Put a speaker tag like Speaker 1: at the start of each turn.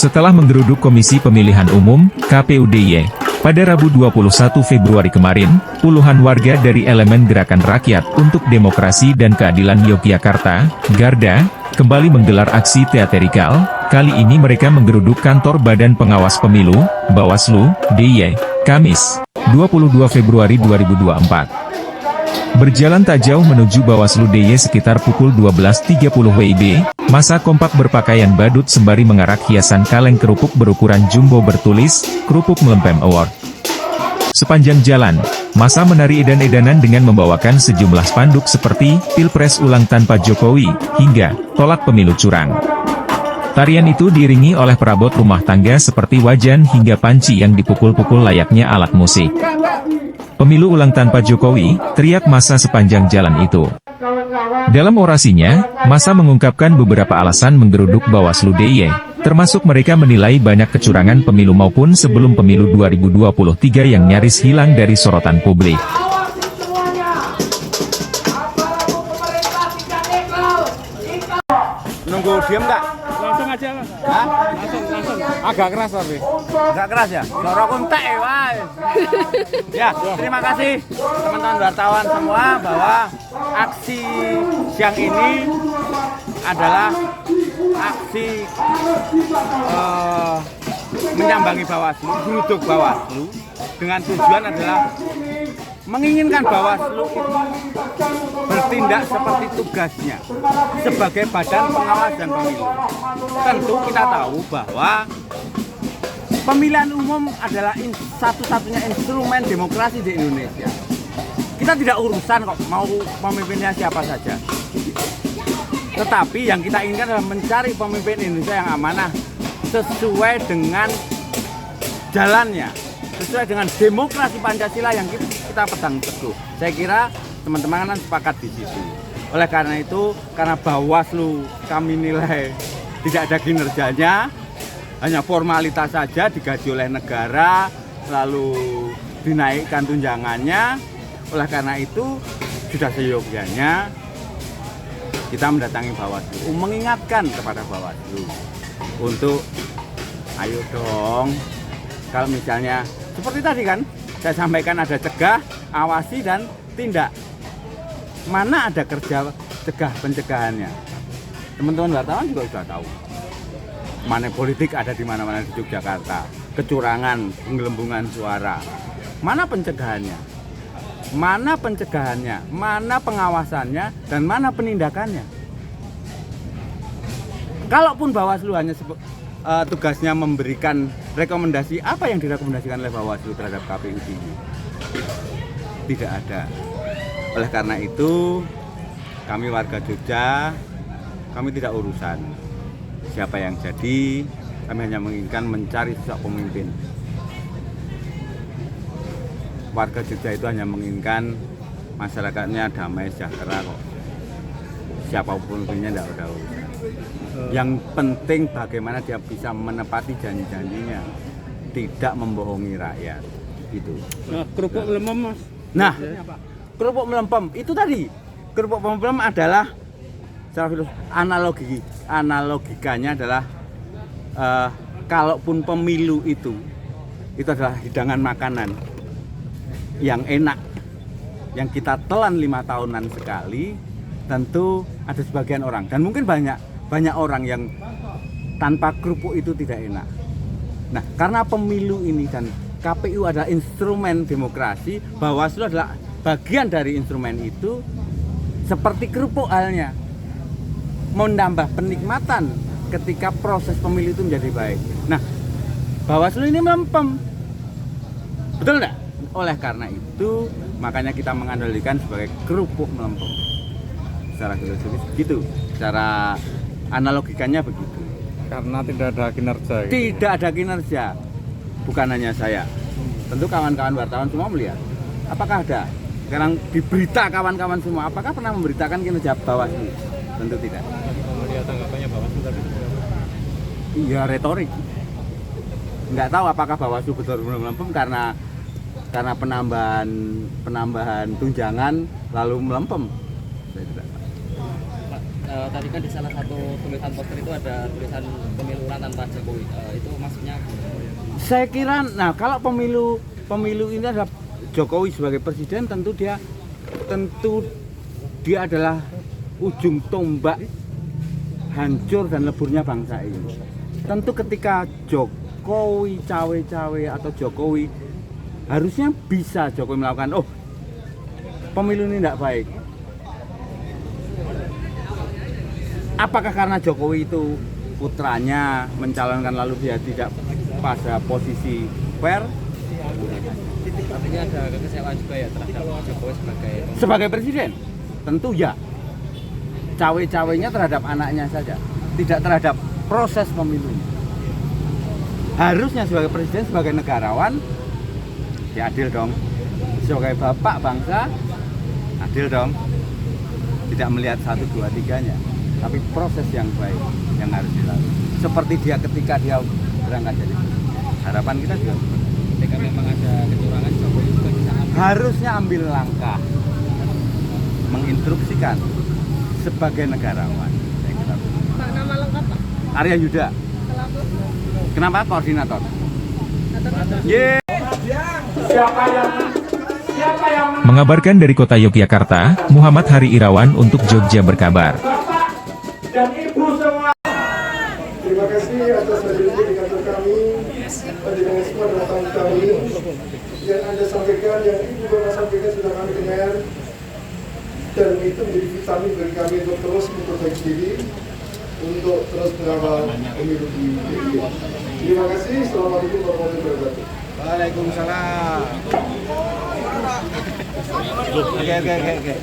Speaker 1: Setelah menggeruduk Komisi Pemilihan Umum, KPU DIY, pada Rabu 21 Februari kemarin, puluhan warga dari elemen Gerakan Rakyat untuk Demokrasi dan Keadilan Yogyakarta, Garda, kembali menggelar aksi teatrikal. Kali ini mereka menggeruduk kantor Badan Pengawas Pemilu, Bawaslu, DIY, Kamis, 22 Februari 2024. Berjalan tak jauh menuju Bawaslu DIY sekitar pukul 12.30 WIB, massa kompak berpakaian badut sembari mengarak hiasan kaleng kerupuk berukuran jumbo bertulis, Kerupuk Mlempem Award. Sepanjang jalan, massa menari edan-edanan dengan membawakan sejumlah spanduk seperti, Pilpres ulang tanpa Jokowi, hingga, tolak pemilu curang. Tarian itu diiringi oleh perabot rumah tangga seperti wajan hingga panci yang dipukul-pukul layaknya alat musik. Pemilu ulang tanpa Jokowi, teriak massa sepanjang jalan itu. Dalam orasinya, massa mengungkapkan beberapa alasan menggeruduk Bawaslu DIY, termasuk mereka menilai banyak kecurangan pemilu maupun sebelum pemilu 2023 yang nyaris hilang dari sorotan publik.
Speaker 2: Nunggu diem nggak?
Speaker 3: Langsung aja Mas.
Speaker 2: Hah?
Speaker 3: Langsung.
Speaker 2: Agak keras tapi. Agak keras ya? Suara kuntek ya, Mas. Ya, terima kasih teman-teman wartawan semua bahwa aksi siang ini adalah aksi menyambangi Bawaslu, geruduk Bawaslu dengan tujuan adalah menginginkan Bawaslu itu bertindak seperti tugasnya sebagai badan pengawas dan pemilu. Tentu kita tahu bahwa pemilihan umum adalah satu-satunya instrumen demokrasi di Indonesia. Kita tidak urusan kok mau pemimpinnya siapa saja. Tetapi yang kita inginkan adalah mencari pemimpin Indonesia yang amanah sesuai dengan jalannya, sesuai dengan demokrasi Pancasila yang kita pegang teguh. Saya kira teman-teman kan sepakat di situ. Oleh karena itu, karena Bawaslu kami nilai tidak ada kinerjanya, hanya formalitas saja, digaji oleh negara, lalu dinaikkan tunjangannya. Oleh karena itu, sudah seyogyanya kita mendatangi Bawaslu, mengingatkan kepada Bawaslu untuk ayo dong, kalau misalnya seperti tadi kan saya sampaikan ada cegah, awasi dan tindak. Mana ada kerja cegah pencegahannya? Teman-teman wartawan juga sudah tahu. Money politik ada di mana-mana di Yogyakarta. Kecurangan, penggelembungan suara. Mana pencegahannya? Mana pencegahannya? Mana pengawasannya? Dan mana penindakannya? Kalaupun Bawaslu hanya tugasnya memberikan rekomendasi, apa yang direkomendasikan oleh Bawaslu terhadap KPU ini? Tidak ada. Oleh karena itu, kami warga Jogja, kami tidak urusan siapa yang jadi, kami hanya menginginkan mencari sosok pemimpin. Warga Jogja itu hanya menginginkan masyarakatnya damai sejahtera kok. Siapapun pemimpinnya tidak ada urusan. Yang penting bagaimana dia bisa menepati janji-janjinya, tidak membohongi rakyat. Gitu.
Speaker 3: Nah, kerupuk melempem Mas.
Speaker 2: Nah, kerupuk melempem itu tadi. Kerupuk melempem adalah secara analogikanya adalah kalaupun pemilu itu adalah hidangan makanan yang enak, yang kita telan 5 tahunan sekali. Tentu ada sebagian orang dan mungkin banyak orang yang tanpa kerupuk itu tidak enak. Nah, karena pemilu ini dan KPU adalah instrumen demokrasi, Bawaslu adalah bagian dari instrumen itu, seperti kerupuk halnya, menambah penikmatan ketika proses pemilu itu menjadi baik. Nah, Bawaslu ini melempem, betul enggak? Oleh karena itu, makanya kita menganalogikan sebagai kerupuk melempem. Secara filosofis begitu, secara analogikannya begitu.
Speaker 3: Karena tidak ada kinerja.
Speaker 2: Tidak ada kinerja, bukan hanya saya. Tentu kawan-kawan wartawan semua melihat. Apakah ada? Sekarang di berita kawan-kawan semua, apakah pernah memberitakan kinerja Bawaslu? Tentu tidak.
Speaker 3: Melihat tanggapannya Bawaslu tadi.
Speaker 2: Iya, retorik. Nggak tahu apakah Bawaslu betul-betul melempem karena penambahan tunjangan lalu melempem. Saya tidak tahu.
Speaker 4: tadi kan di salah satu tulisan poster itu ada tulisan pemilu ulang tanpa Jokowi. Itu maksudnya
Speaker 2: Saya kira, nah kalau pemilu ini adalah Jokowi sebagai presiden, tentu dia adalah ujung tombak hancur dan leburnya bangsa ini. Tentu ketika Jokowi cawe-cawe atau Jokowi harusnya bisa Jokowi melakukan, oh pemilu ini tidak baik. Apakah karena Jokowi itu putranya mencalonkan lalu dia tidak pada posisi fair?
Speaker 4: artinya ada kekecewaan juga ya terhadap Jokowi
Speaker 2: Sebagai presiden? Tentu ya. Cawe-cawenya terhadap anaknya saja, tidak terhadap proses pemilunya. Harusnya sebagai presiden, sebagai negarawan, ya adil dong. Sebagai bapak bangsa, adil dong. Tidak melihat 1, 2, 3-nya, tapi proses yang baik yang harus dilalui. Seperti dia ketika dia berangkat jadi harapan kita juga.
Speaker 4: ketika memang ada kecurangan, Jokowi juga bisa
Speaker 2: Harusnya ambil langkah menginstruksikan sebagai negarawan.
Speaker 5: Pak, nama lengkap Pak?
Speaker 2: Arya Yuda.
Speaker 5: Selaku
Speaker 2: Kenapa koordinator?
Speaker 5: atau
Speaker 2: Ye.
Speaker 1: Mengabarkan dari kota Yogyakarta, Muhammad Hari Irawan untuk Jogja Berkabar.
Speaker 6: Terima kasih atas hadirnya di kantor kami. Panjenengan semua adalah tamu kami. Yang Anda sampaikan, yang Ibu Bapak sampaikan sudah kami dengar. Dan itu menjadi vitamin bagi kami untuk terus memperbaiki diri, untuk terus mengawal pemilu di DIY. Terima kasih. Assalamualaikum warahmatullahi wabarakatuh.
Speaker 2: Waalaikumsalam. Oke.